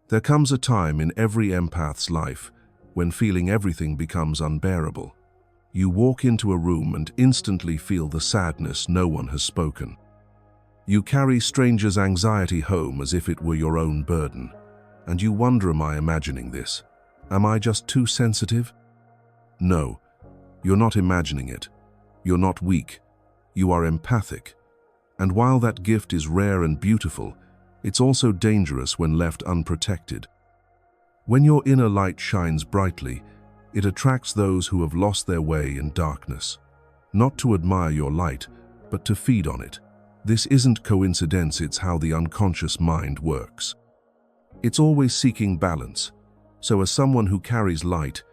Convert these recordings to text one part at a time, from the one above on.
There comes a time in every empath's life when feeling everything becomes unbearable. You walk into a room and instantly feel the sadness no one has spoken. You carry strangers' anxiety home as if it were your own burden. And you wonder, am I imagining this? Am I just too sensitive? No, you're not imagining it. You're not weak. You are empathic. And while that gift is rare and beautiful, it's also dangerous when left unprotected. When your inner light shines brightly, it attracts those who have lost their way in darkness. Not to admire your light, but to feed on it. This isn't coincidence, it's how the unconscious mind works. It's always seeking balance. So as someone who carries light,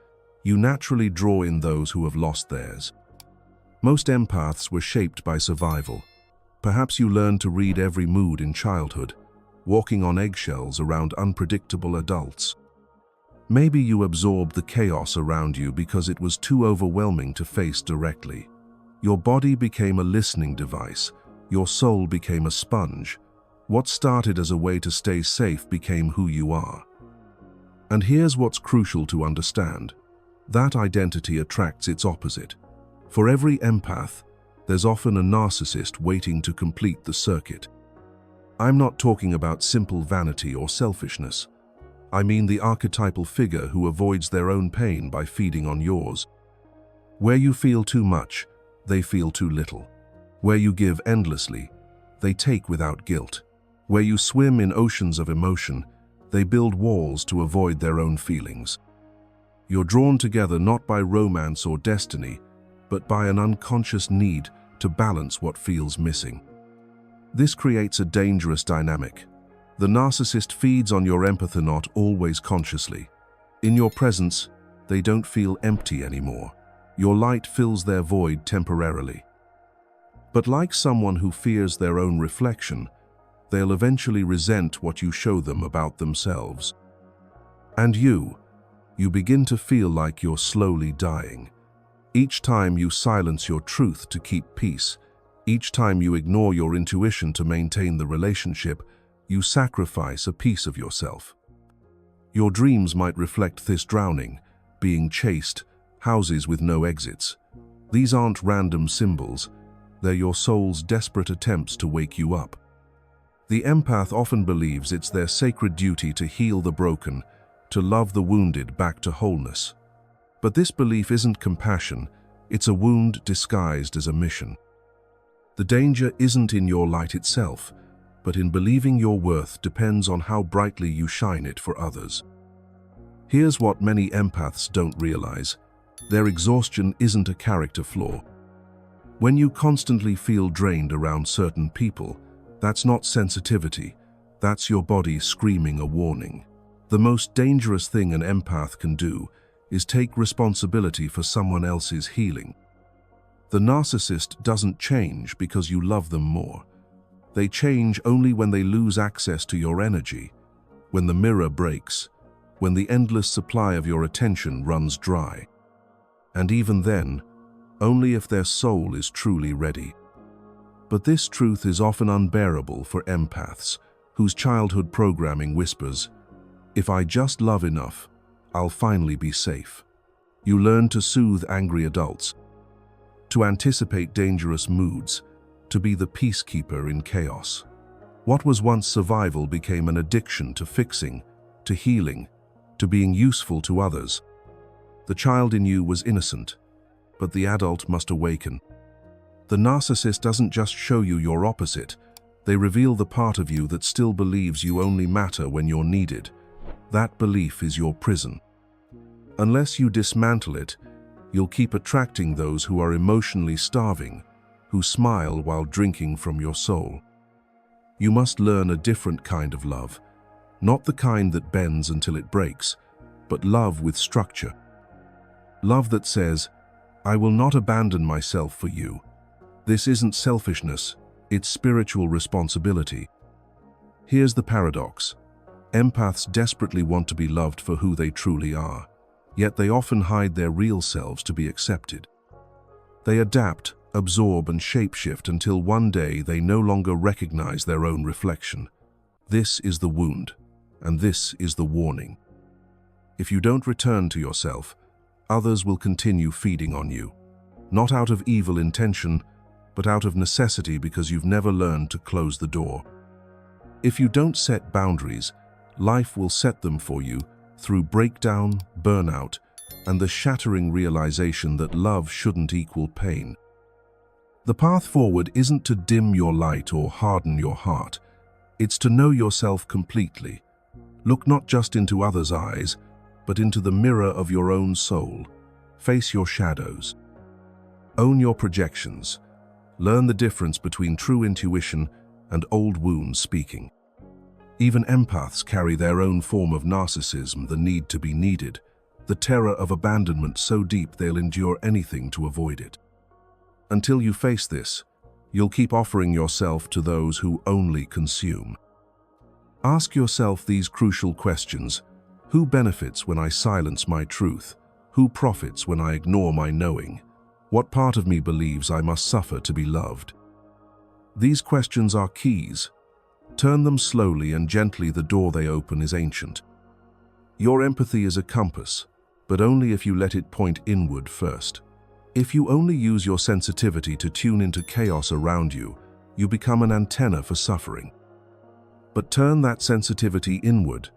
you naturally draw in those who have lost theirs. Most empaths were shaped by survival. Perhaps you learned to read every mood in childhood, walking on eggshells around unpredictable adults. Maybe you absorbed the chaos around you because it was too overwhelming to face directly. Your body became a listening device. Your soul became a sponge. What started as a way to stay safe became who you are. And here's what's crucial to understand. That identity attracts its opposite. For every empath, there's often a narcissist waiting to complete the circuit. I'm not talking about simple vanity or selfishness. I mean the archetypal figure who avoids their own pain by feeding on yours. Where you feel too much, they feel too little. Where you give endlessly, they take without guilt. Where you swim in oceans of emotion, they build walls to avoid their own feelings. You're drawn together not by romance or destiny, but by an unconscious need to balance what feels missing. This creates a dangerous dynamic. The narcissist feeds on your empathy not always consciously. In your presence, they don't feel empty anymore. Your light fills their void temporarily. But like someone who fears their own reflection, they'll eventually resent what you show them about themselves. And you begin to feel like you're slowly dying. Each time you silence your truth to keep peace, each time you ignore your intuition to maintain the relationship, you sacrifice a piece of yourself. Your dreams might reflect this drowning, being chased, houses with no exits. These aren't random symbols. They're your soul's desperate attempts to wake you up. The empath often believes it's their sacred duty to heal the broken, to love the wounded back to wholeness. But this belief isn't compassion, it's a wound disguised as a mission. The danger isn't in your light itself, but in believing your worth depends on how brightly you shine it for others. Here's what many empaths don't realize. Their exhaustion isn't a character flaw. When you constantly feel drained around certain people, that's not sensitivity, that's your body screaming a warning. The most dangerous thing an empath can do is take responsibility for someone else's healing. The narcissist doesn't change because you love them more. They change only when they lose access to your energy, when the mirror breaks, when the endless supply of your attention runs dry. And even then, only if their soul is truly ready. But this truth is often unbearable for empaths, whose childhood programming whispers, "If I just love enough, I'll finally be safe." You learn to soothe angry adults, to anticipate dangerous moods, to be the peacekeeper in chaos. What was once survival became an addiction to fixing, to healing, to being useful to others. The child in you was innocent, but the adult must awaken. The narcissist doesn't just show you your opposite, they reveal the part of you that still believes you only matter when you're needed. That belief is your prison. Unless you dismantle it, you'll keep attracting those who are emotionally starving, who smile while drinking from your soul. You must learn a different kind of love, not the kind that bends until it breaks, but love with structure. Love that says, "I will not abandon myself for you." This isn't selfishness, it's spiritual responsibility. Here's the paradox. Empaths desperately want to be loved for who they truly are, yet they often hide their real selves to be accepted. They adapt, absorb, and shapeshift until one day they no longer recognize their own reflection. This is the wound. And this is the warning. If you don't return to yourself, others will continue feeding on you, not out of evil intention, but out of necessity because you've never learned to close the door. If you don't set boundaries, life will set them for you through breakdown, burnout, and the shattering realization that love shouldn't equal pain. The path forward isn't to dim your light or harden your heart. It's to know yourself completely. Look not just into others' eyes, but into the mirror of your own soul. Face your shadows. Own your projections. Learn the difference between true intuition and old wounds speaking. Even empaths carry their own form of narcissism, the need to be needed, the terror of abandonment so deep they'll endure anything to avoid it. Until you face this, you'll keep offering yourself to those who only consume. Ask yourself these crucial questions. Who benefits when I silence my truth? Who profits when I ignore my knowing? What part of me believes I must suffer to be loved? These questions are keys. Turn them slowly and gently. The door they open is ancient. Your empathy is a compass, but only if you let it point inward first. If you only use your sensitivity to tune into chaos around you, you become an antenna for suffering. But turn that sensitivity inward,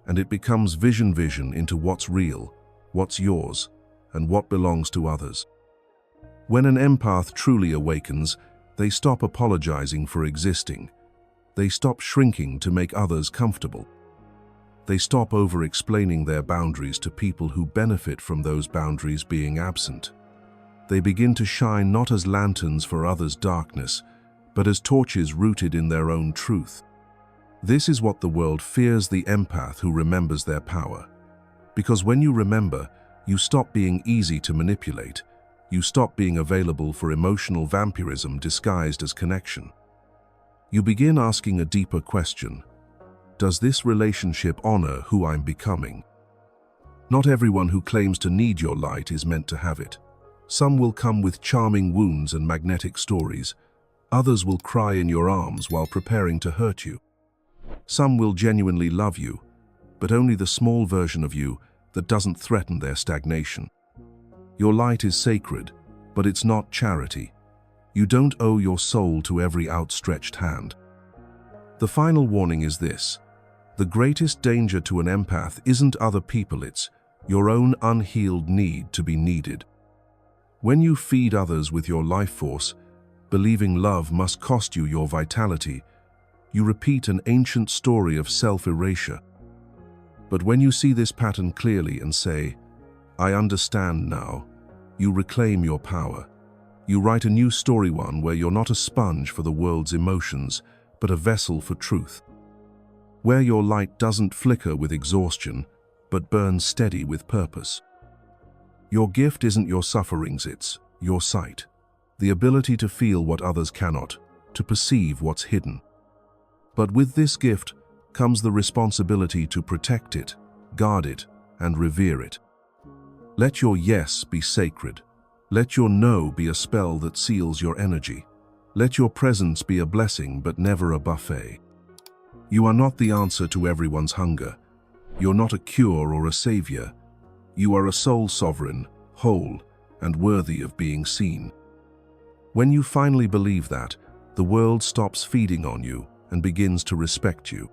and it becomes vision into what's real, what's yours, and what belongs to others. When an empath truly awakens, they stop apologizing for existing. They stop shrinking to make others comfortable. They stop over-explaining their boundaries to people who benefit from those boundaries being absent. They begin to shine not as lanterns for others' darkness, but as torches rooted in their own truth. This is what the world fears: the empath who remembers their power. Because when you remember, you stop being easy to manipulate. You stop being available for emotional vampirism disguised as connection. You begin asking a deeper question. Does this relationship honor who I'm becoming? Not everyone who claims to need your light is meant to have it. Some will come with charming wounds and magnetic stories. Others will cry in your arms while preparing to hurt you. Some will genuinely love you, but only the small version of you that doesn't threaten their stagnation. Your light is sacred, but it's not charity. You don't owe your soul to every outstretched hand. The final warning is this: the greatest danger to an empath isn't other people, it's your own unhealed need to be needed. When you feed others with your life force, believing love must cost you your vitality, you repeat an ancient story of self-erasure. But when you see this pattern clearly and say, I understand now, you reclaim your power. You write a new story, one where you're not a sponge for the world's emotions, but a vessel for truth. Where your light doesn't flicker with exhaustion, but burns steady with purpose. Your gift isn't your sufferings, it's your sight. The ability to feel what others cannot, to perceive what's hidden. But with this gift comes the responsibility to protect it, guard it, and revere it. Let your yes be sacred. Let your no be a spell that seals your energy. Let your presence be a blessing but never a buffet. You are not the answer to everyone's hunger. You're not a cure or a savior. You are a soul sovereign, whole, and worthy of being seen. When you finally believe that, the world stops feeding on you and begins to respect you.